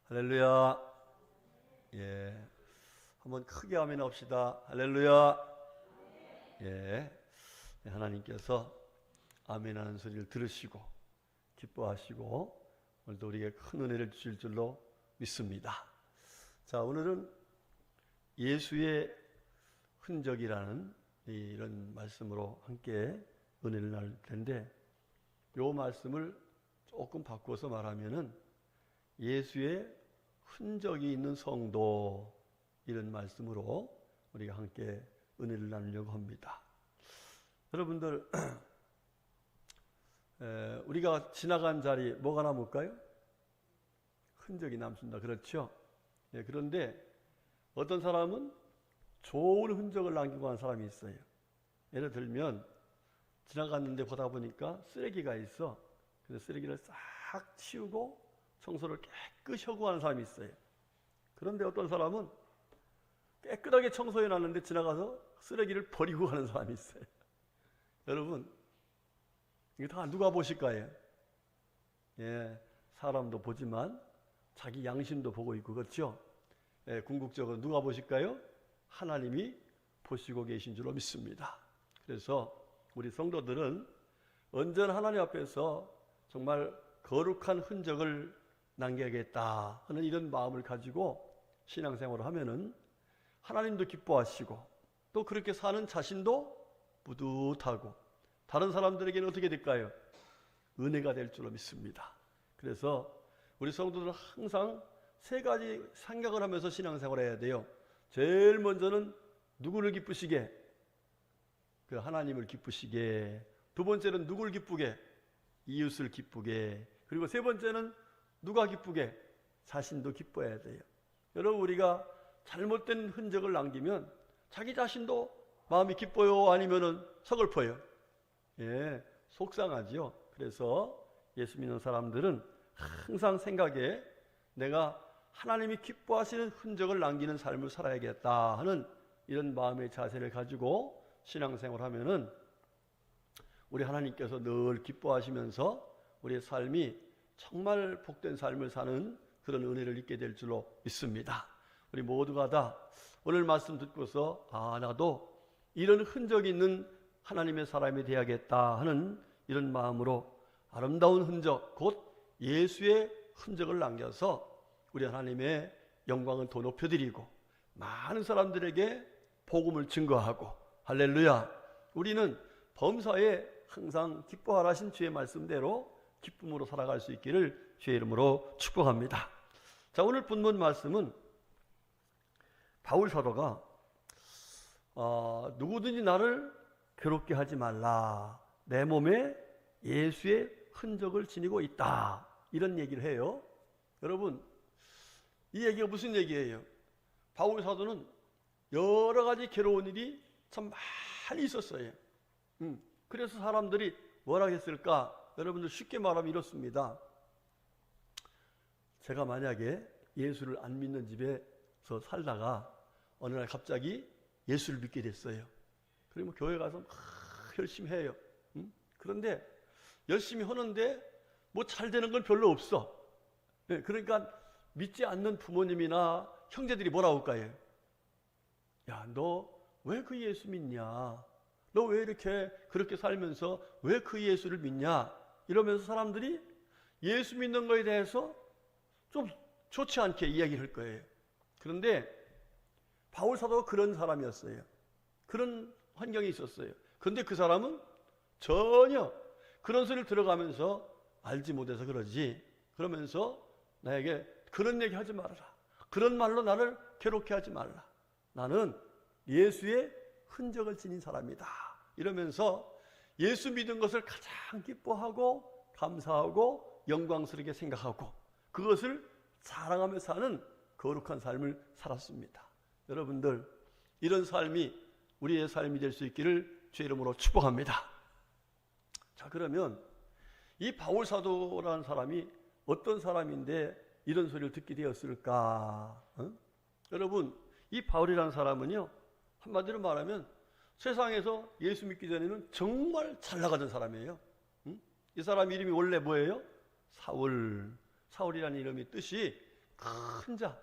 할렐루야. 예. 한번 크게 아멘 합시다. 할렐루야. 예. 하나님께서 아멘 하는 소리를 들으시고 기뻐하시고 오늘도 우리에게 큰 은혜를 주실 줄로 믿습니다. 자, 오늘은 예수의 흔적이라는 이런 말씀으로 함께 은혜를 나눌 텐데, 이 말씀을 조금 바꿔서 말하면은 예수의 흔적이 있는 성도, 이런 말씀으로 우리가 함께 은혜를 나누려고 합니다. 여러분들, 우리가 지나간 자리 뭐가 남을까요? 흔적이 남습니다. 그렇죠? 그런데 어떤 사람은 좋은 흔적을 남기고 간 사람이 있어요. 예를 들면 지나갔는데 보다 보니까 쓰레기가 있어. 그래서 쓰레기를 싹 치우고 청소를 깨끗이 하고 가는 사람이 있어요. 그런데 어떤 사람은 깨끗하게 청소해 놨는데 지나가서 쓰레기를 버리고 가는 사람이 있어요. 여러분, 이거 다 누가 보실 거예요? 사람도 보지만 자기 양심도 보고 있고, 그렇죠? 궁극적으로 누가 보실까요? 하나님이 보시고 계신 줄로 믿습니다. 그래서 우리 성도들은 언제나 하나님 앞에서 정말 거룩한 흔적을 남겨야겠다 하는 이런 마음을 가지고 신앙생활을 하면은 하나님도 기뻐하시고 또 그렇게 사는 자신도 뿌듯하고 다른 사람들에게는 어떻게 될까요? 은혜가 될 줄로 믿습니다. 그래서 우리 성도들은 항상 세 가지 생각을 하면서 신앙생활을 해야 돼요. 제일 먼저는 누구를 기쁘시게? 그 하나님을 기쁘시게. 두 번째는 누구를 기쁘게? 이웃을 기쁘게. 그리고 세 번째는 누가 기쁘게? 자신도 기뻐해야 돼요. 여러분, 우리가 잘못된 흔적을 남기면 자기 자신도 마음이 기뻐요? 아니면은 서글퍼요? 속상하죠. 그래서 예수 믿는 사람들은 항상 생각에 내가 하나님이 기뻐하시는 흔적을 남기는 삶을 살아야겠다 하는 이런 마음의 자세를 가지고 신앙생활을 하면은 우리 하나님께서 늘 기뻐하시면서 우리의 삶이 정말 복된 삶을 사는 그런 은혜를 잊게 될 줄로 믿습니다. 우리 모두가 다 오늘 말씀 듣고서 나도 이런 흔적이 있는 하나님의 사람이 되어야겠다 하는 이런 마음으로 아름다운 흔적, 곧 예수의 흔적을 남겨서 우리 하나님의 영광을 더 높여드리고 많은 사람들에게 복음을 증거하고, 할렐루야, 우리는 범사에 항상 기뻐하라 하신 주의 말씀대로 기쁨으로 살아갈 수 있기를 주의 이름으로 축복합니다. 자, 오늘 본문 말씀은 바울 사도가 누구든지 나를 괴롭게 하지 말라, 내 몸에 예수의 흔적을 지니고 있다, 이런 얘기를 해요. 여러분, 이 얘기가 무슨 얘기예요? 바울 사도는 여러 가지 괴로운 일이 참 많이 있었어요. 그래서 사람들이 뭐라 했을까? 여러분들 쉽게 말하면 이렇습니다. 제가 만약에 예수를 안 믿는 집에서 살다가 어느 날 갑자기 예수를 믿게 됐어요. 그리고 교회 가서 열심히 해요. 그런데 열심히 하는데 뭐 잘 되는 건 별로 없어. 그러니까 믿지 않는 부모님이나 형제들이 뭐라고 할까요? 야, 너 왜 그 예수 믿냐? 너 왜 이렇게 그렇게 살면서 왜 그 예수를 믿냐? 이러면서 사람들이 예수 믿는 거에 대해서 좀 좋지 않게 이야기를 할 거예요. 그런데 바울 사도가 그런 사람이었어요. 그런 환경이 있었어요. 그런데 그 사람은 전혀 그런 소리를 들어가면서 알지 못해서 그러지, 그러면서 나에게 그런 얘기 하지 말아라, 그런 말로 나를 괴롭게 하지 말라, 나는 예수의 흔적을 지닌 사람이다, 이러면서 예수 믿은 것을 가장 기뻐하고 감사하고 영광스럽게 생각하고 그것을 자랑하며 사는 거룩한 삶을 살았습니다. 여러분들, 이런 삶이 우리의 삶이 될 수 있기를 주의 이름으로 축복합니다. 자, 그러면 이 바울 사도라는 사람이 어떤 사람인데 이런 소리를 듣게 되었을까? 여러분, 이 바울이라는 사람은요, 한마디로 말하면 세상에서 예수 믿기 전에는 정말 잘 나가던 사람이에요. 이 사람 이름이 원래 뭐예요? 사울이라는 이름의 뜻이 큰 자.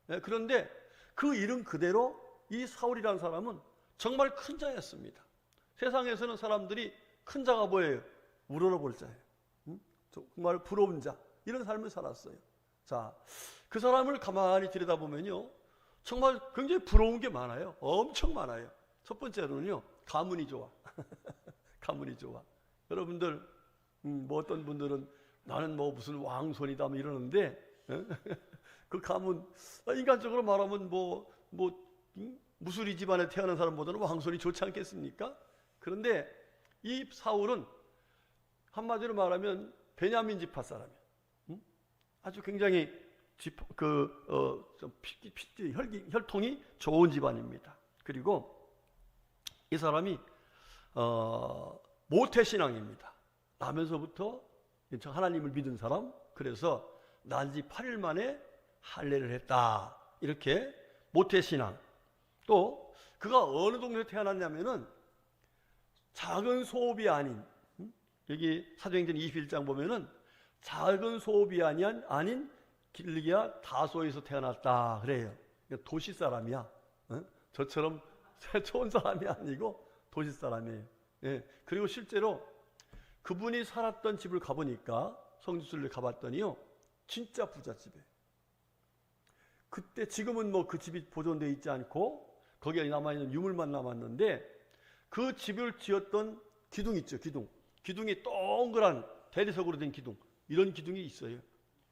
예, 그런데 그 이름 그대로 이 사울이라는 사람은 정말 큰 자였습니다. 세상에서는 사람들이 큰 자가 뭐예요? 우러러볼 자예요. 정말 부러운 자. 이런 삶을 살았어요. 자, 그 사람을 가만히 들여다보면요, 정말 굉장히 부러운 게 많아요. 엄청 많아요. 첫 번째로는요, 가문이 좋아. 가문이 좋아. 여러분들, 뭐 어떤 분들은 나는 뭐 무슨 왕손이다 뭐 이러는데, 그 가문, 인간적으로 말하면 무수리 집안에 태어난 사람보다는 왕손이 좋지 않겠습니까? 그런데 이 사울은 한마디로 말하면 베냐민 지파 사람이에요. 아주 굉장히 혈통이 좋은 집안입니다. 그리고 이 사람이 모태신앙입니다. 나면서부터 하나님을 믿은 사람. 그래서 난지 8일 만에 할례를 했다. 이렇게 모태신앙. 또 그가 어느 동네에 태어났냐면은 작은 소읍이 아닌, 여기 사도행전 21장 보면은 작은 소읍이 아닌 길리기아 다소에서 태어났다 그래요. 도시 사람이야. 저처럼 좋은 사람이 아니고 도시 사람이에요. 예. 그리고 실제로 그분이 살았던 집을 가보니까, 성지순례 가봤더니요, 진짜 부잣집이에요. 그때 지금은 뭐 그 집이 보존되어 있지 않고 거기에 남아있는 유물만 남았는데, 그 집을 지었던 기둥 있죠. 기둥이 동그란 대리석으로 된 기둥, 이런 기둥이 있어요.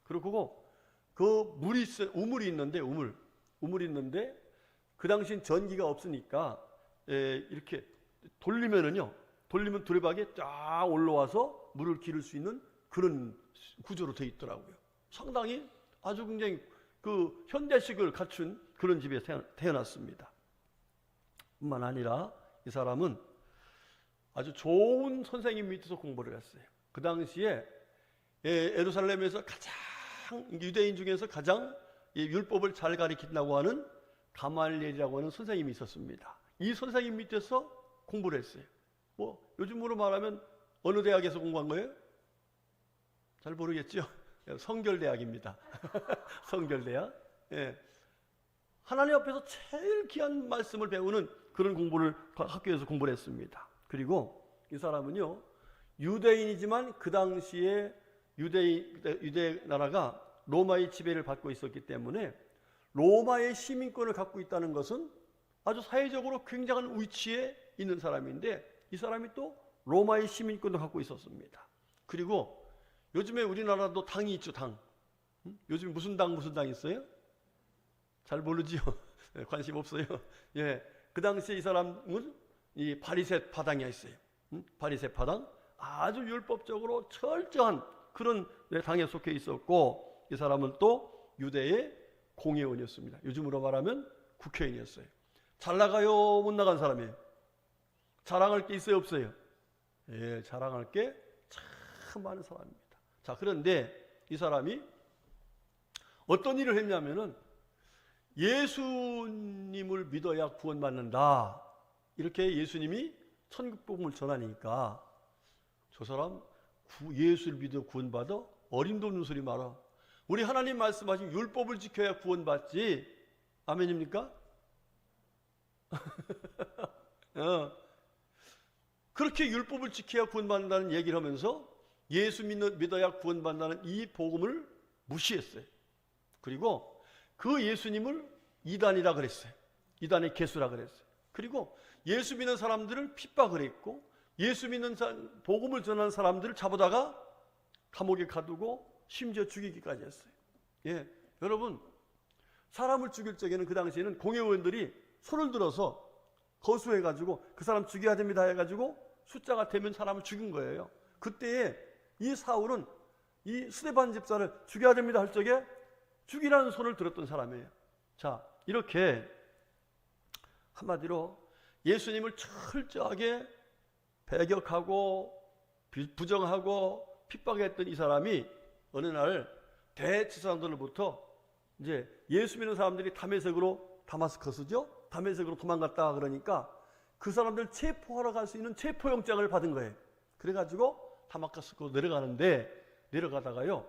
그리고 그 우물이 있는데, 우물이 있는데 그 당시엔 전기가 없으니까 이렇게 돌리면 두레박이 쫙 올라와서 물을 기를 수 있는 그런 구조로 되어 있더라고요. 상당히 아주 굉장히 그 현대식을 갖춘 그런 집에 태어났습니다. 뿐만 아니라 이 사람은 아주 좋은 선생님 밑에서 공부를 했어요. 그 당시에 예루살렘에서 가장 유대인 중에서 가장 율법을 잘 가르친다고 하는 가말리엘이라고 하는 선생님이 있었습니다. 이 선생님 밑에서 공부를 했어요. 뭐 요즘으로 말하면 어느 대학에서 공부한 거예요? 잘 모르겠죠? 성결대학입니다. 성결대학. 예. 하나님 앞에서 제일 귀한 말씀을 배우는 그런 공부를 학교에서 공부를 했습니다. 그리고 이 사람은요, 유대인이지만 그 당시에 유대 나라가 로마의 지배를 받고 있었기 때문에 로마의 시민권을 갖고 있다는 것은 아주 사회적으로 굉장한 위치에 있는 사람인데, 이 사람이 또 로마의 시민권도 갖고 있었습니다. 그리고 요즘에 우리나라도 당이 있죠, 당. 요즘 무슨 당 있어요? 잘 모르지요. 관심 없어요. 예, 그 당시에 이 사람은 이 바리새파 당이 있어요. 바리새파당, 아주 율법적으로 철저한 그런 당에 속해 있었고, 이 사람은 또 유대의 공회원이었습니다. 요즘으로 말하면 국회의원이었어요. 잘 나가요, 못 나간 사람이에요? 자랑할 게 있어요, 없어요? 예, 자랑할 게 참 많은 사람입니다. 자, 그런데 이 사람이 어떤 일을 했냐면은 예수님을 믿어야 구원받는다, 이렇게 예수님이 천국 복음을 전하니까 저 사람 예수를 믿어 구원받아? 어림도 없는 소리 마라. 우리 하나님 말씀하신 율법을 지켜야 구원받지. 아멘입니까? 그렇게 율법을 지켜야 구원받는다는 얘기를 하면서 예수 믿어야 구원받는다는 이 복음을 무시했어요. 그리고 그 예수님을 이단이라 그랬어요. 이단의 개수라 그랬어요. 그리고 예수 믿는 사람들을 핍박을 했고, 예수 믿는 복음을 전하는 사람들을 잡아다가 감옥에 가두고 심지어 죽이기까지 했어요. 예, 여러분, 사람을 죽일 적에는 그 당시에는 공회의원들이 손을 들어서 거수해가지고 그 사람 죽여야 됩니다 해가지고 숫자가 되면 사람을 죽인 거예요. 그때에 이 사울은 이 스데반 집사를 죽여야 됩니다 할 적에 죽이라는 손을 들었던 사람이에요. 자, 이렇게 한마디로 예수님을 철저하게 배격하고 부정하고 핍박했던 이 사람이 어느 날 대제사장들로부터 이제 예수 믿는 사람들이 다메섹으로, 다마스커스죠? 다메섹으로 도망갔다 그러니까 그 사람들 체포하러 갈 수 있는 체포영장을 받은 거예요. 그래가지고 다마스커스로 내려가다가요,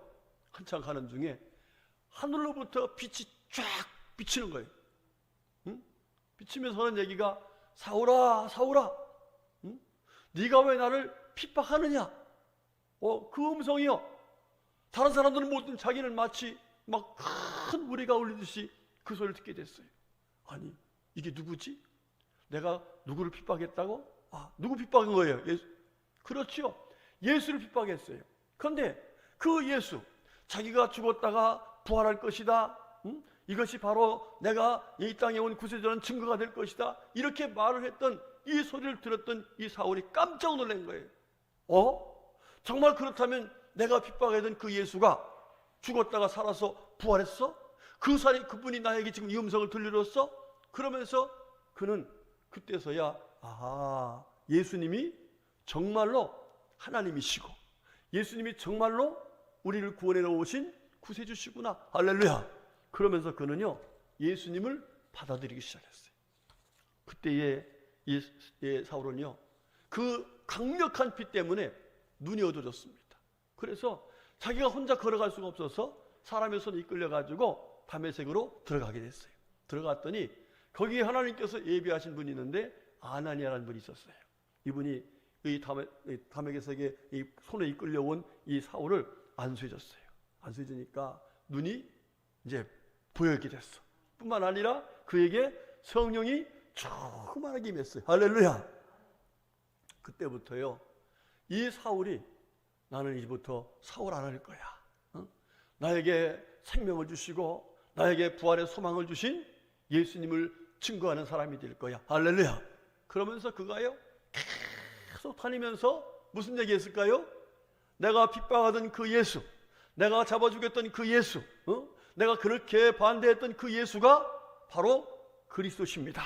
한참 가는 중에 하늘로부터 빛이 쫙 비치는 거예요. 응? 비치면서 하는 얘기가 사울아 사울아, 응? 네가 왜 나를 핍박하느냐? 그 음성이요. 다른 사람들은 모든 자기는 마치 막 큰 우리가 울리듯이 그 소리를 듣게 됐어요. 아니 이게 누구지? 내가 누구를 핍박했다고? 누구 핍박한 거예요? 예수. 그렇죠. 예수를 핍박했어요. 그런데 그 예수, 자기가 죽었다가 부활할 것이다. 응? 이것이 바로 내가 이 땅에 온 구세주라는 증거가 될 것이다. 이렇게 말을 했던 이 소리를 들었던 이 사울이 깜짝 놀란 거예요. 정말 그렇다면 내가 핍박했던 그 예수가 죽었다가 살아서 부활했어? 그분이 나에게 지금 이 음성을 들려줬어? 그러면서 그는 그때서야 예수님이 정말로 하나님이시고 예수님이 정말로 우리를 구원해 놓으신 구세주시구나. 할렐루야. 그러면서 그는요 예수님을 받아들이기 시작했어요. 그때의 사울은요 그 강력한 빛 때문에 눈이 어두워졌습니다. 그래서 자기가 혼자 걸어갈 수가 없어서 사람의 손에 이끌려가지고 다메섹으로 들어가게 됐어요. 들어갔더니 거기에 하나님께서 예비하신 분이 있는데 아나니아라는 분이 있었어요. 이분이 이 다메섹에 이 손에 이끌려온 이 사울을 안수해줬어요. 안수해주니까 눈이 이제 보여있게 됐어. 뿐만 아니라 그에게 성령이 충만하게 임했어요. 할렐루야. 그때부터요 이 사울이 나는 이제부터 사울 안 할 거야. 나에게 생명을 주시고 나에게 부활의 소망을 주신 예수님을 증거하는 사람이 될 거야. 할렐루야. 그러면서 그가요 계속 다니면서 무슨 얘기했을까요? 내가 핍박하던 그 예수, 내가 잡아주겠던 그 예수, 내가 그렇게 반대했던 그 예수가 바로 그리스도십니다.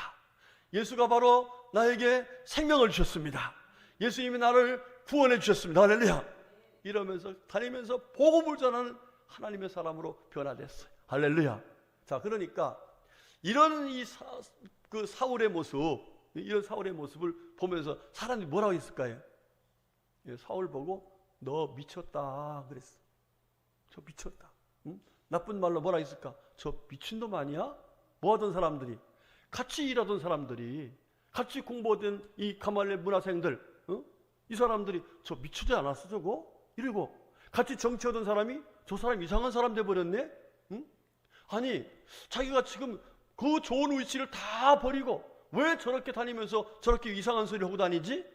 예수가 바로 나에게 생명을 주셨습니다. 예수님이 나를 구원해 주셨습니다. 할렐루야. 이러면서 다니면서 복음을 전하는 하나님의 사람으로 변화됐어요. 할렐루야. 자, 그러니까 이런 그 사울의 모습, 이런 사울의 모습을 보면서 사람들이 뭐라고 했을까요? 사울 보고 너 미쳤다 그랬어. 저 미쳤다. 응? 나쁜 말로 뭐라 했을까? 저 미친놈 아니야? 뭐 하던 사람들이, 같이 일하던 사람들이, 같이 공부하던 이 가말리엘 문화생들, 이 사람들이 저 미치지 않았어 저거? 이러고 같이 정치하던 사람이 저 사람 이상한 사람 돼버렸네? 응? 아니 자기가 지금 그 좋은 위치를 다 버리고 왜 저렇게 다니면서 저렇게 이상한 소리를 하고 다니지?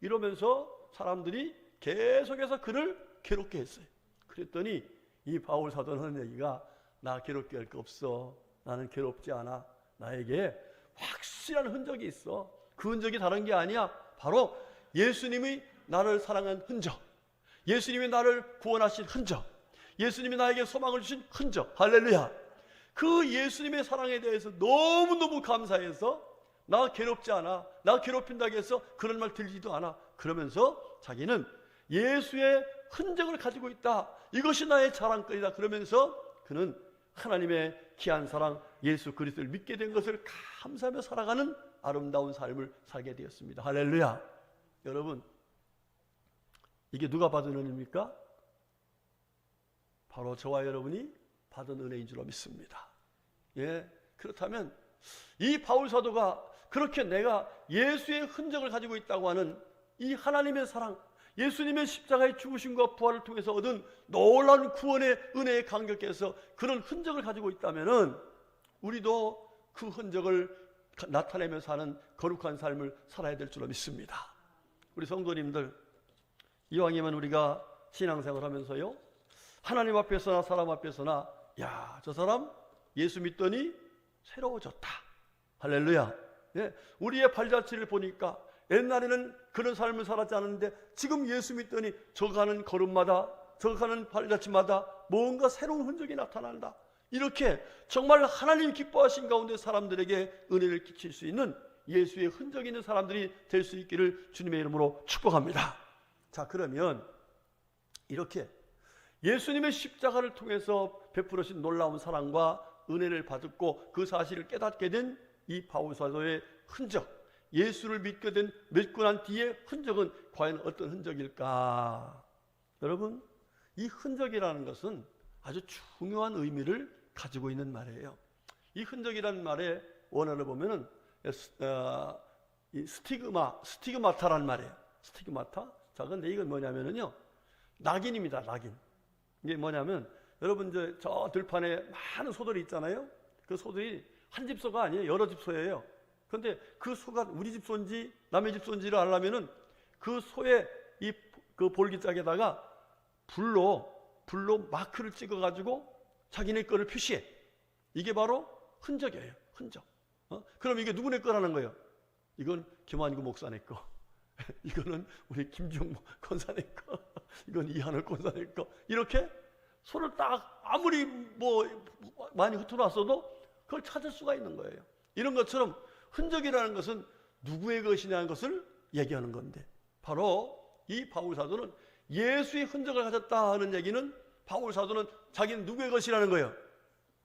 이러면서 사람들이 계속해서 그를 괴롭게 했어요. 그랬더니 이 바울 사도는 하는 얘기가 나 괴롭게 할 거 없어. 나는 괴롭지 않아. 나에게 확실한 흔적이 있어. 그 흔적이 다른 게 아니야. 바로 예수님이 나를 사랑한 흔적, 예수님이 나를 구원하신 흔적, 예수님이 나에게 소망을 주신 흔적. 할렐루야. 그 예수님의 사랑에 대해서 너무너무 감사해서 나 괴롭지 않아, 나 괴롭힌다고 해서 그런 말 들리지도 않아. 그러면서 자기는 예수의 흔적을 가지고 있다. 이것이 나의 자랑거리다. 그러면서 그는 하나님의 귀한 사랑 예수 그리스도를 믿게 된 것을 감사하며 살아가는 아름다운 삶을 살게 되었습니다. 할렐루야. 여러분, 이게 누가 받은 은혜입니까? 바로 저와 여러분이 받은 은혜인 줄로 믿습니다. 예, 그렇다면 이 바울 사도가 그렇게 내가 예수의 흔적을 가지고 있다고 하는 이 하나님의 사랑, 예수님의 십자가의 죽으심과 부활을 통해서 얻은 놀라운 구원의 은혜에 감격해서 그런 흔적을 가지고 있다면은 우리도 그 흔적을 나타내며 사는 거룩한 삶을 살아야 될 줄로 믿습니다. 우리 성도님들, 이왕이면 우리가 신앙생활 하면서요, 하나님 앞에서나 사람 앞에서나 야, 저 사람 예수 믿더니 새로워졌다. 할렐루야. 예, 우리의 발자취를 보니까 옛날에는 그런 삶을 살았지 않았는데 지금 예수 믿더니 저 가는 걸음마다, 저 가는 발자취마다 뭔가 새로운 흔적이 나타난다. 이렇게 정말 하나님 기뻐하신 가운데 사람들에게 은혜를 끼칠 수 있는 예수의 흔적이 있는 사람들이 될 수 있기를 주님의 이름으로 축복합니다. 자, 그러면 이렇게 예수님의 십자가를 통해서 베풀으신 놀라운 사랑과 은혜를 받고 그 사실을 깨닫게 된 이 바울 사도의 흔적, 예수를 믿고 난 뒤의 흔적은 과연 어떤 흔적일까? 여러분, 이 흔적이라는 것은 아주 중요한 의미를 가지고 있는 말이에요. 이 흔적이라는 말의 원어를 보면은 이 스티그마타라는 말이에요. 스티그마타. 자, 근데 이건 뭐냐면은요, 낙인입니다. 낙인. 이게 뭐냐면 여러분 저 들판에 많은 소들이 있잖아요. 그 소들이 한 집 소가 아니에요. 여러 집 소예요. 그런데 그 소가 우리 집 소인지 남의 집 소인지를 알려면은 그 소의 그 볼기짝에다가 불로 마크를 찍어가지고 자기네 거를 표시해. 이게 바로 흔적이에요. 흔적. 그럼 이게 누구네 거라는 거예요? 이건 김환구 목사네 거. 이거는 우리 김종 권사네 거. 이건 이하늘 권사네 거. 이렇게 소를 딱 아무리 많이 흩어놨어도 그걸 찾을 수가 있는 거예요. 이런 것처럼 흔적이라는 것은 누구의 것이냐는 것을 얘기하는 건데, 바로 이 바울 사도는 예수의 흔적을 가졌다 하는 얘기는, 바울 사도는 자기는 누구의 것이라는 거예요?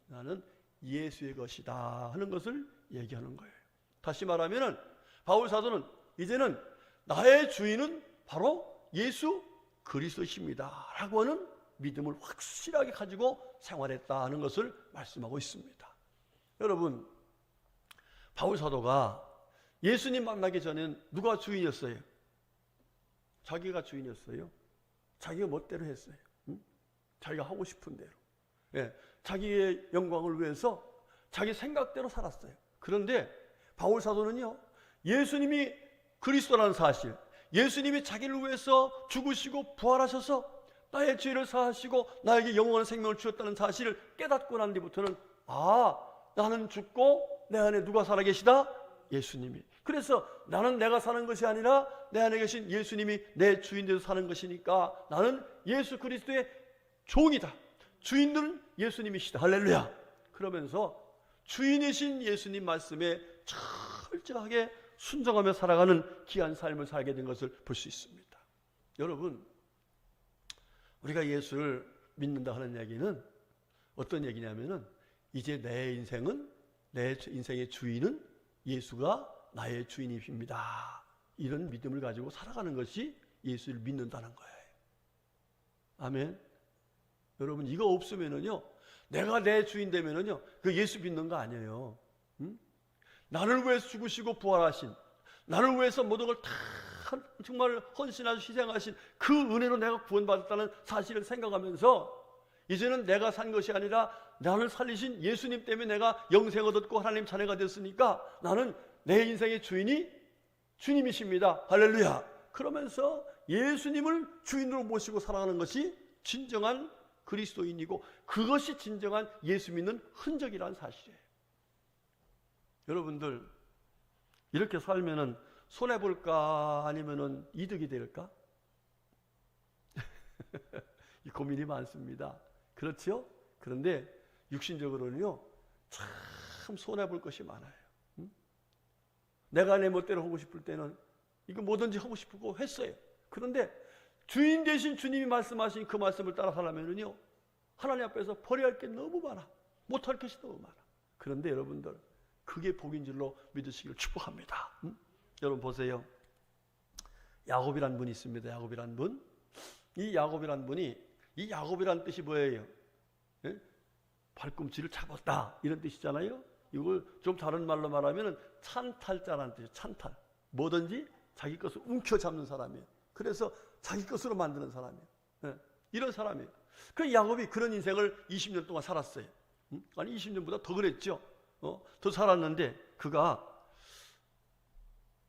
나는 예수의 것이다 하는 것을 얘기하는 거예요. 다시 말하면 바울 사도는 이제는 나의 주인은 바로 예수 그리스도십니다 라고 하는 믿음을 확실하게 가지고 생활했다 하는 것을 말씀하고 있습니다. 여러분, 바울 사도가 예수님 만나기 전엔 누가 주인이었어요? 자기가 주인이었어요. 자기가 멋대로 했어요. 자기가 하고 싶은 대로. 예, 자기의 영광을 위해서 자기 생각대로 살았어요. 그런데 바울 사도는요, 예수님이 그리스도라는 사실, 예수님이 자기를 위해서 죽으시고 부활하셔서 나의 죄를 사하시고 나에게 영원한 생명을 주셨다는 사실을 깨닫고 난 뒤부터는, 나는 죽고 내 안에 누가 살아계시다? 예수님이. 그래서 나는 내가 사는 것이 아니라 내 안에 계신 예수님이 내 주인 되어서 사는 것이니까 나는 예수 그리스도의 종이다. 주인들은 예수님이시다. 할렐루야. 그러면서 주인이신 예수님 말씀에 철저하게 순종하며 살아가는 귀한 삶을 살게 된 것을 볼 수 있습니다. 여러분, 우리가 예수를 믿는다 하는 얘기는 어떤 얘기냐면은, 이제 내 인생의 주인은 예수가 나의 주인이십니다. 이런 믿음을 가지고 살아가는 것이 예수를 믿는다는 거예요. 아멘. 여러분, 이거 없으면은요, 내가 내 주인 되면은요, 그 예수 믿는 거 아니에요. 나를 위해서 죽으시고 부활하신, 나를 위해서 모든 걸 다 정말 헌신하시고 희생하신 그 은혜로 내가 구원받았다는 사실을 생각하면서, 이제는 내가 산 것이 아니라 나를 살리신 예수님 때문에 내가 영생을 얻고 하나님 자녀가 됐으니까 나는 내 인생의 주인이 주님이십니다. 할렐루야. 그러면서 예수님을 주인으로 모시고 살아가는 것이 진정한 그리스도인이고, 그것이 진정한 예수 믿는 흔적이라는 사실이에요. 여러분들, 이렇게 살면은 손해볼까 아니면은 이득이 될까? 이 고민이 많습니다. 그렇죠? 그런데 육신적으로는요, 참 손해볼 것이 많아요. 내가 내 멋대로 하고 싶을 때는 이거 뭐든지 하고 싶고 했어요. 그런데 주인 되신 주님이 말씀하신 그 말씀을 따라 살려면은요, 하나님 앞에서 버려야 할 게 너무 많아. 못할 것이 너무 많아. 그런데 여러분들, 그게 복인 줄로 믿으시기를 축복합니다. 여러분 보세요. 야곱이란 분이 있습니다. 야곱이란 분. 이 야곱이란 분이, 이 야곱이란 뜻이 뭐예요? 예? 발꿈치를 잡았다 이런 뜻이잖아요. 이걸 좀 다른 말로 말하면 찬탈자라는 뜻이에요. 찬탈. 뭐든지 자기 것을 움켜잡는 사람이에요. 그래서 자기 것으로 만드는 사람이에요. 예? 이런 사람이에요. 그 야곱이 그런 인생을 20년 동안 살았어요. 아니 20년보다 더 그랬죠. 더 살았는데 그가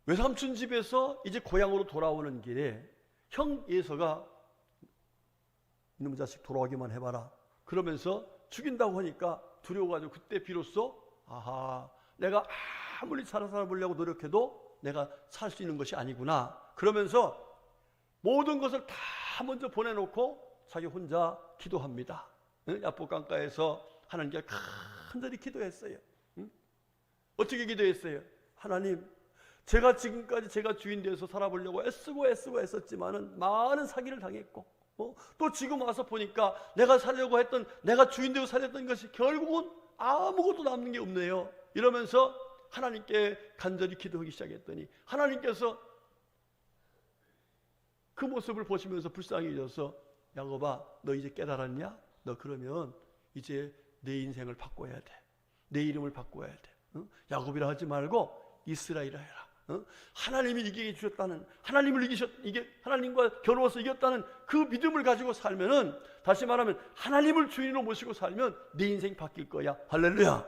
외삼촌 집에서 이제 고향으로 돌아오는 길에 형 예서가 이놈의 자식 돌아오기만 해봐라 그러면서 죽인다고 하니까 두려워가지고 그때 비로소 내가 아무리 살아보려고 노력해도 내가 살 수 있는 것이 아니구나 그러면서 모든 것을 다 먼저 보내놓고 자기 혼자 기도합니다. 야복강가에서 하나님께 간절히 기도했어요. 어떻게 기도했어요? 하나님, 제가 지금까지 제가 주인 되어서 살아보려고 애쓰고 애썼지만은 많은 사기를 당했고 또 지금 와서 보니까 내가 살려고 했던, 내가 주인 되어 살렸던 것이 결국은 아무것도 남는 게 없네요. 이러면서 하나님께 간절히 기도하기 시작했더니 하나님께서 그 모습을 보시면서 불쌍히 여겨서 야곱아, 너 이제 깨달았냐? 너 그러면 이제 내 인생을 바꿔야 돼. 내 이름을 바꿔야 돼. 야곱이라 하지 말고 이스라엘이라 해라. 하나님이 이기게 주셨다는, 하나님과 겨루어서 이겼다는 그 믿음을 가지고 살면은, 다시 말하면 하나님을 주인으로 모시고 살면 내 인생이 바뀔 거야. 할렐루야.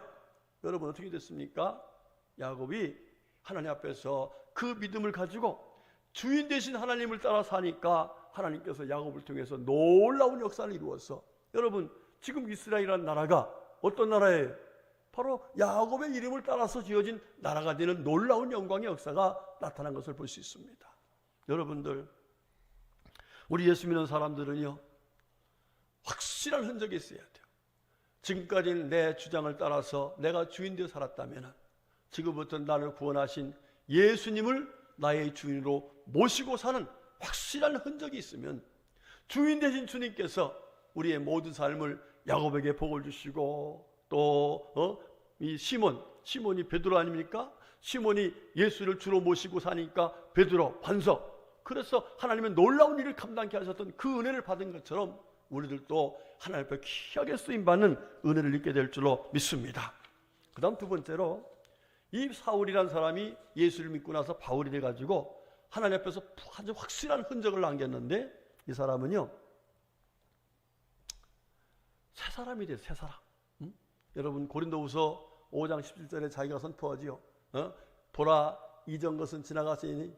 여러분 어떻게 됐습니까? 야곱이 하나님 앞에서 그 믿음을 가지고 주인 되신 하나님을 따라 사니까 하나님께서 야곱을 통해서 놀라운 역사를 이루었어. 여러분 지금 이스라엘이라는 나라가 어떤 나라예요? 바로 야곱의 이름을 따라서 지어진 나라가 되는 놀라운 영광의 역사가 나타난 것을 볼 수 있습니다. 여러분들, 우리 예수 믿는 사람들은요, 확실한 흔적이 있어야 돼요. 지금까지는 내 주장을 따라서 내가 주인 되어 살았다면 지금부터 나를 구원하신 예수님을 나의 주인으로 모시고 사는 확실한 흔적이 있으면 주인 되신 주님께서 우리의 모든 삶을 야곱에게 복을 주시고, 또 이 시몬이 베드로 아닙니까? 시몬이 예수를 주로 모시고 사니까 베드로, 반석. 그래서 하나님의 놀라운 일을 감당케 하셨던 그 은혜를 받은 것처럼 우리들도 하나님 앞에 귀하게 쓰임받는 은혜를 입게 될 줄로 믿습니다. 그 다음 두 번째로, 이 사울이라는 사람이 예수를 믿고 나서 바울이 돼가지고 하나님 앞에서 아주 확실한 흔적을 남겼는데, 이 사람은요 새 사람이 돼요. 새 사람. 여러분 고린도후서 5장 17절에 자기가 선포하지요. 보라, 이전 것은 지나갔으니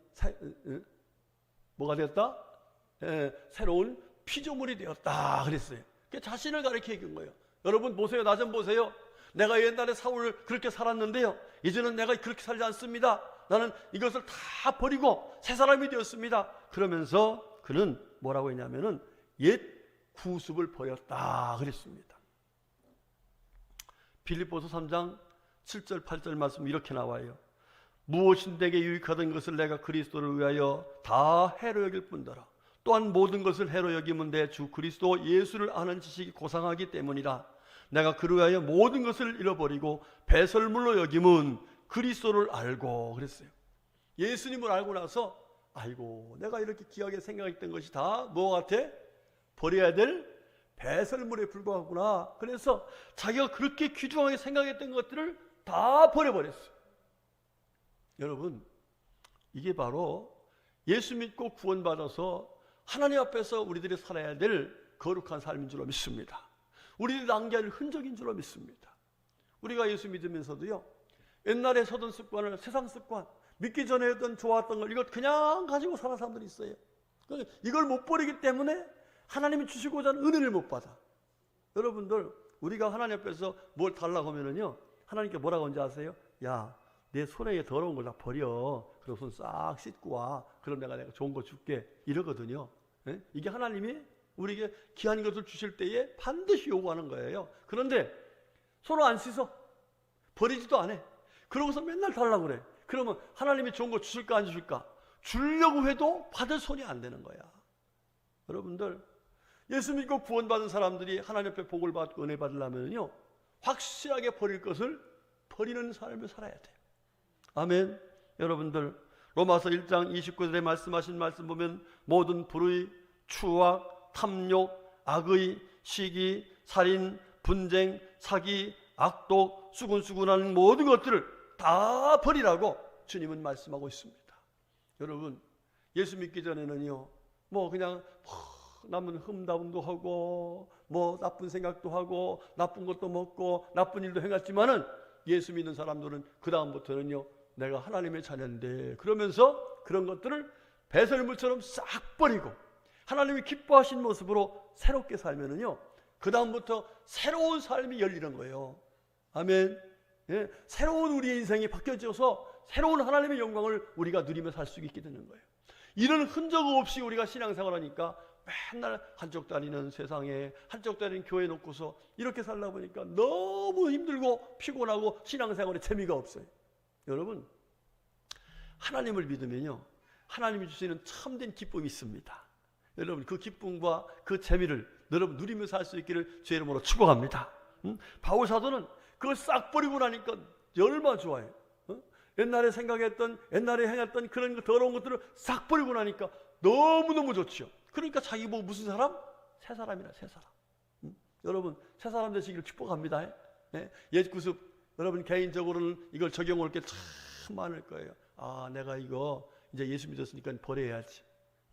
뭐가 되었다? 새로운 피조물이 되었다 그랬어요. 자신을 가리켜 얘기한 거예요. 여러분 보세요. 나 좀 보세요. 내가 옛날에 사울을 그렇게 살았는데요, 이제는 내가 그렇게 살지 않습니다. 나는 이것을 다 버리고 새 사람이 되었습니다. 그러면서 그는 뭐라고 했냐면은 옛 구습을 버렸다 그랬습니다. 빌립보서 3장 7절 8절 말씀 이렇게 나와요. 무엇인 내게 유익하던 것을 내가 그리스도를 위하여 다 해로 여길 뿐더러 또한 모든 것을 해로 여기면 내 주 그리스도 예수를 아는 지식이 고상하기 때문이라. 내가 그를 위하여 모든 것을 잃어버리고 배설물로 여김은 그리스도를 알고 그랬어요. 예수님을 알고 나서 아이고 내가 이렇게 귀하게 생각했던 것이 다 뭐 같아? 버려야 될 배설물에 불과하구나. 그래서 자기가 그렇게 귀중하게 생각했던 것들을 다 버려버렸어요. 여러분 이게 바로 예수 믿고 구원받아서 하나님 앞에서 우리들이 살아야 될 거룩한 삶인 줄로 믿습니다. 우리들이 남겨야 할 흔적인 줄로 믿습니다. 우리가 예수 믿으면서도요, 옛날에 서던 습관을, 세상 습관, 믿기 전에 했던 좋았던 걸 이것 그냥 가지고 사는 사람들이 있어요. 이걸 못 버리기 때문에 하나님이 주시고자 하는 은혜를 못 받아. 여러분들 우리가 하나님 앞에서 뭘 달라고 하면은요, 하나님께 뭐라고 하는지 아세요? 야, 내 손에 더러운 걸 다 버려. 그리고 손 싹 씻고 와. 그럼 내가 좋은 거 줄게. 이러거든요. 네? 이게 하나님이 우리에게 귀한 것을 주실 때에 반드시 요구하는 거예요. 그런데 손을 안 씻어. 버리지도 않아. 그러고서 맨날 달라고 그래. 그러면 하나님이 좋은 거 주실까 안 주실까? 주려고 해도 받을 손이 안 되는 거야. 여러분들 예수 믿고 구원받은 사람들이 하나님 앞에 복을 받고 은혜 받으려면요, 확실하게 버릴 것을 버리는 삶을 살아야 돼요. 아멘. 여러분들 로마서 1장 29절에 말씀하신 말씀 보면 모든 불의, 추악, 탐욕, 악의, 시기, 살인, 분쟁, 사기, 악독, 수군수군하는 모든 것들을 다 버리라고 주님은 말씀하고 있습니다. 여러분 예수 믿기 전에는요, 뭐 그냥 남은 흠담도 하고 뭐 나쁜 생각도 하고 나쁜 것도 먹고 나쁜 일도 행했지만은 예수 믿는 사람들은 그 다음부터는요, 내가 하나님의 자녀인데 그러면서 그런 것들을 배설물처럼 싹 버리고 하나님이 기뻐하신 모습으로 새롭게 살면은요, 그 다음부터 새로운 삶이 열리는 거예요. 아멘. 예, 새로운 우리의 인생이 바뀌어져서 새로운 하나님의 영광을 우리가 누리며 살 수 있게 되는 거예요. 이런 흔적 없이 우리가 신앙생활하니까 맨날 한쪽 다리는 세상에 한쪽 다리는 교회 놓고서 이렇게 살다 보니까 너무 힘들고 피곤하고 신앙생활에 재미가 없어요. 여러분 하나님을 믿으면요, 하나님이 주시는 참된 기쁨이 있습니다. 여러분 그 기쁨과 그 재미를 여러분 누리면서 살 수 있기를 주의 이름으로 축복합니다. 바울 사도는 그걸 싹 버리고 나니까 얼마나 좋아요. 옛날에 생각했던, 옛날에 행했던 그런 더러운 것들을 싹 버리고 나니까 너무너무 좋죠. 그러니까 자기 뭐 무슨 사람? 새 사람이라, 새 사람. 여러분 새 사람 되시기를 축복합니다. 예? 옛 구습 여러분 개인적으로는 이걸 적용할 게 참 많을 거예요. 아, 내가 이거 이제 예수 믿었으니까 버려야지.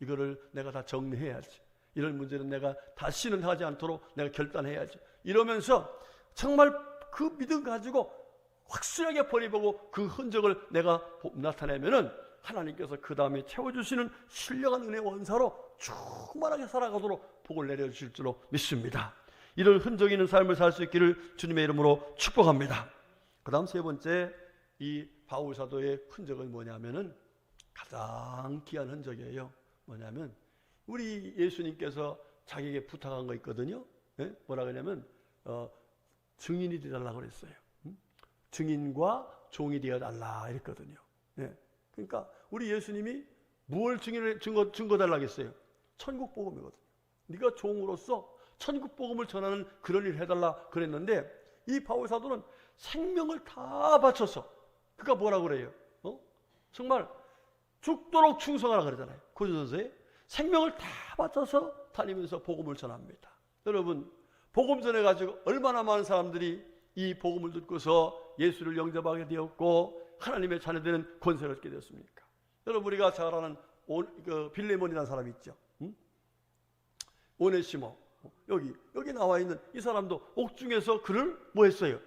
이거를 내가 다 정리해야지. 이런 문제는 내가 다시는 하지 않도록 내가 결단해야지. 이러면서 정말 그 믿음 가지고 확실하게 버려보고 그 흔적을 내가 나타내면은 하나님께서 그 다음에 채워주시는 신령한 은혜 원사로 충만하게 살아가도록 복을 내려주실 줄로 믿습니다. 이런 흔적 있는 삶을 살 수 있기를 주님의 이름으로 축복합니다. 그 다음 세 번째, 이 바울 사도의 흔적은 뭐냐면은 가장 귀한 흔적이에요. 뭐냐면 우리 예수님께서 자기에게 부탁한 거 있거든요. 예? 뭐라 그러냐면 증인이 되달라고 그랬어요. 증인과 종이 되어달라 이랬거든요. 예. 그러니까 우리 예수님이 무엇을 증거 달라고 했어요? 천국 복음이거든요. 네가 종으로서 천국 복음을 전하는 그런 일을 해달라 그랬는데 이 바울 사도는 생명을 다 바쳐서 그가 뭐라고 그래요? 정말 죽도록 충성하라 그러잖아요. 고린도서에 생명을 다 바쳐서 다니면서 복음을 전합니다. 여러분 복음 전해가지고 얼마나 많은 사람들이 이 복음을 듣고서 예수를 영접하게 되었고 하나님의 자녀되는 권세를 얻게 되었습니까? 여러분 우리가 잘 아는 빌레몬이라는 사람이 있죠. 오네시모 여기 나와 있는 이 사람도 옥중에서 그를 뭐 했어요?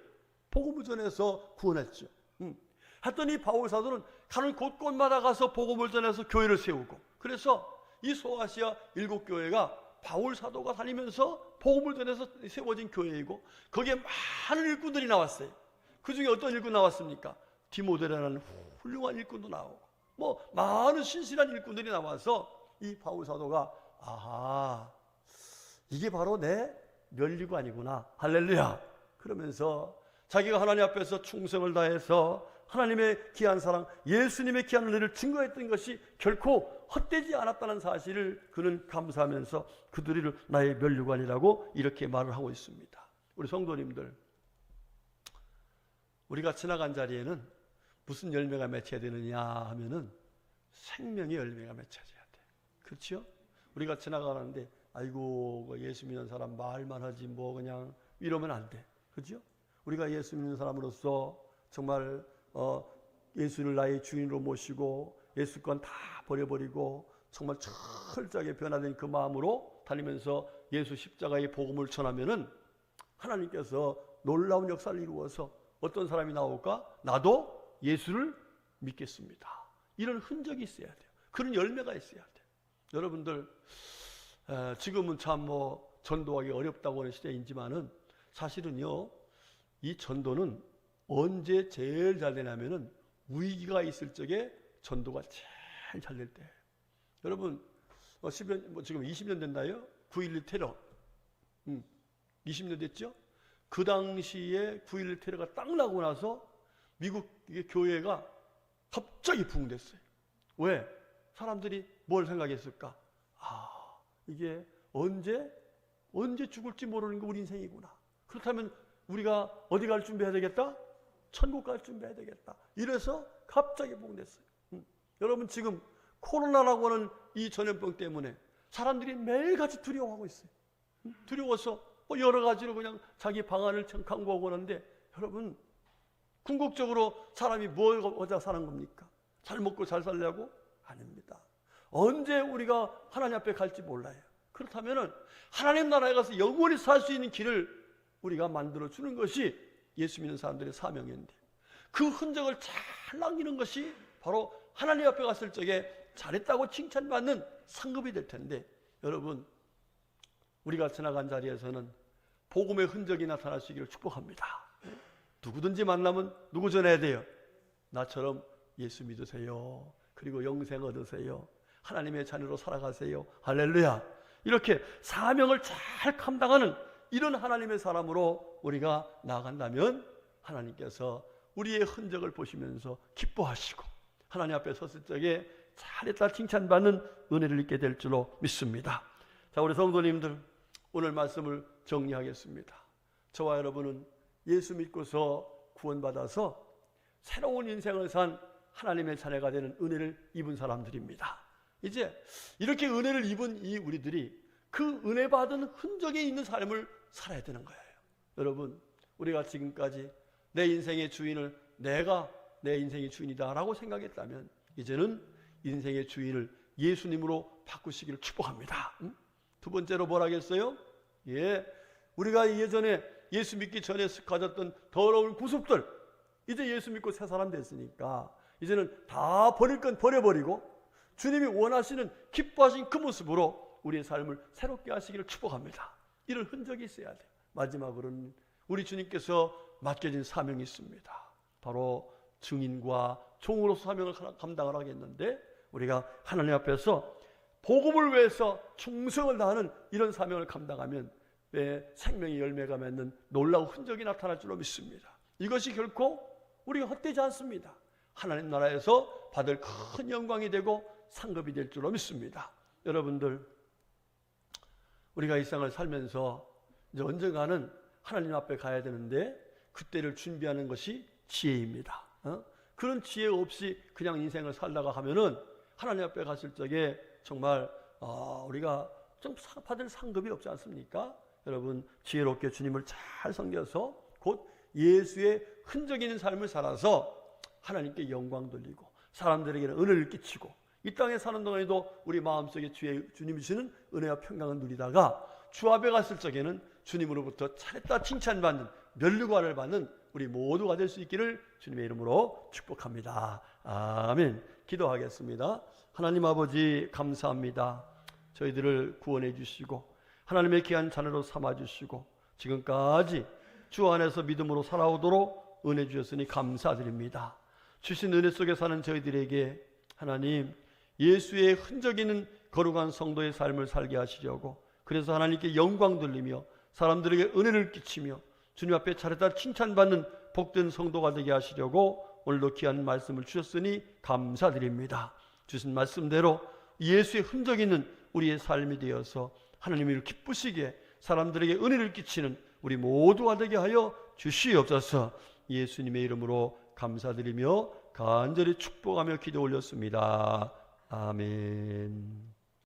복음을 전해서 구원했죠. 했더니 바울 사도는 가는 곳곳마다 가서 복음을 전해서 교회를 세우고 그래서 이 소아시아 7교회가 바울 사도가 다니면서 복음을 전해서 세워진 교회이고 거기에 많은 일꾼들이 나왔어요. 그 중에 어떤 일꾼 나왔습니까? 디모데라는 훌륭한 일꾼도 나오고 뭐 많은 신실한 일꾼들이 나와서 이 바울 사도가 아하 이게 바로 내 면류관이구나 할렐루야 그러면서 자기가 하나님 앞에서 충성을 다해서 하나님의 귀한 사랑 예수님의 귀한 은혜를 증거했던 것이 결코 헛되지 않았다는 사실을 그는 감사하면서 그들을 나의 면류관이라고 이렇게 말을 하고 있습니다. 우리 성도님들 우리가 지나간 자리에는 무슨 열매가 맺혀야 되느냐 하면은 생명의 열매가 맺혀져야 돼. 그렇죠? 우리가 지나가는데 아이고 예수 믿는 사람 말만 하지 뭐 그냥 이러면 안 돼. 그렇죠? 우리가 예수 믿는 사람으로서 정말 예수를 나의 주인으로 모시고 예수 건 다 버려버리고 정말 철저하게 변화된 그 마음으로 다니면서 예수 십자가의 복음을 전하면은 하나님께서 놀라운 역사를 이루어서 어떤 사람이 나올까? 나도 예수를 믿겠습니다. 이런 흔적이 있어야 돼요. 그런 열매가 있어야 돼요. 여러분들 지금은 참 뭐 전도하기 어렵다고 하는 시대이지만은 사실은요 이 전도는 언제 제일 잘 되냐면은 위기가 있을 적에 전도가 제일 잘 될 때예요. 여러분 10년 지금 20년 됐나요? 9.11 테러 20년 됐죠? 그 당시에 9.11 테러가 딱 나고 나서 미국 교회가 갑자기 부흥됐어요. 왜? 사람들이 뭘 생각했을까? 아, 이게 언제 죽을지 모르는 게 우리 인생이구나. 그렇다면 우리가 어디 갈 준비해야 되겠다? 천국 갈 준비해야 되겠다. 이래서 갑자기 부흥됐어요. 여러분 지금 코로나라고 하는 이 전염병 때문에 사람들이 매일같이 두려워하고 있어요. 두려워서 여러 가지로 그냥 자기 방안을 강구하고 하는데 여러분 궁극적으로 사람이 뭘 얻어 사는 겁니까? 잘 먹고 잘 살려고? 아닙니다. 언제 우리가 하나님 앞에 갈지 몰라요. 그렇다면 하나님 나라에 가서 영원히 살 수 있는 길을 우리가 만들어주는 것이 예수 믿는 사람들의 사명인데 그 흔적을 잘 남기는 것이 바로 하나님 앞에 갔을 적에 잘했다고 칭찬받는 상급이 될 텐데 여러분 우리가 지나간 자리에서는 복음의 흔적이 나타날 수 있기를 축복합니다. 누구든지 만나면 누구 전해야 돼요? 나처럼 예수 믿으세요. 그리고 영생 얻으세요. 하나님의 자녀로 살아가세요. 할렐루야. 이렇게 사명을 잘 감당하는 이런 하나님의 사람으로 우리가 나아간다면 하나님께서 우리의 흔적을 보시면서 기뻐하시고 하나님 앞에 섰을 적에 잘했다 칭찬받는 은혜를 입게 될 줄로 믿습니다. 자, 우리 성도님들 오늘 말씀을 정리하겠습니다. 저와 여러분은 예수 믿고서 구원받아서 새로운 인생을 산 하나님의 자녀가 되는 은혜를 입은 사람들입니다. 이제 이렇게 은혜를 입은 이 우리들이 그 은혜 받은 흔적에 있는 삶을 살아야 되는 거예요. 여러분, 우리가 지금까지 내 인생의 주인을 내가 내 인생의 주인이다라고 생각했다면 이제는 인생의 주인을 예수님으로 바꾸시기를 축복합니다. 두 번째로 뭘 하겠어요? 우리가 예전에 예수 믿기 전에 가졌던 더러운 구습들, 이제 예수 믿고 새 사람 됐으니까 이제는 다 버릴 건 버려버리고 주님이 원하시는 기뻐하신 그 모습으로 우리의 삶을 새롭게 하시기를 축복합니다. 이런 흔적이 있어야 돼요. 마지막으로는 우리 주님께서 맡겨진 사명이 있습니다. 바로 증인과 종으로서 사명을 감당을 하겠는데, 우리가 하나님 앞에서 복음을 위해서 충성을 다하는 이런 사명을 감당하면 생명의 열매가 맺는 놀라운 흔적이 나타날 줄로 믿습니다. 이것이 결코 우리가 헛되지 않습니다. 하나님 나라에서 받을 큰 영광이 되고 상급이 될 줄로 믿습니다. 여러분들, 우리가 이 세상을 살면서 이제 언젠가는 하나님 앞에 가야 되는데 그때를 준비하는 것이 지혜입니다. 그런 지혜 없이 그냥 인생을 살다가 하면은 하나님 앞에 갔을 적에 정말 우리가 좀 받을 상급이 없지 않습니까? 여러분, 지혜롭게 주님을 잘 섬겨서 곧 예수의 흔적 있는 삶을 살아서 하나님께 영광 돌리고 사람들에게는 은혜를 끼치고 이 땅에 사는 동안에도 우리 마음속에 주님이 주시는 은혜와 평강을 누리다가 주 앞에 갔을 적에는 주님으로부터 잘했다 칭찬받는 면류관을 받는 우리 모두가 될 수 있기를 주님의 이름으로 축복합니다. 아멘. 기도하겠습니다. 하나님 아버지, 감사합니다. 저희들을 구원해 주시고 하나님의 귀한 자녀로 삼아 주시고 지금까지 주 안에서 믿음으로 살아오도록 은혜 주셨으니 감사드립니다. 주신 은혜 속에 사는 저희들에게 하나님 예수의 흔적 있는 거룩한 성도의 삶을 살게 하시려고, 그래서 하나님께 영광 돌리며 사람들에게 은혜를 끼치며 주님 앞에 잘했다 칭찬받는 복된 성도가 되게 하시려고 오늘도 귀한 말씀을 주셨으니 감사드립니다. 주신 말씀대로 예수의 흔적 있는 우리의 삶이 되어서 하나님을 기쁘시게 사람들에게 은혜를 끼치는 우리 모두가 되게 하여 주시옵소서. 예수님의 이름으로 감사드리며 간절히 축복하며 기도 올렸습니다. 아멘.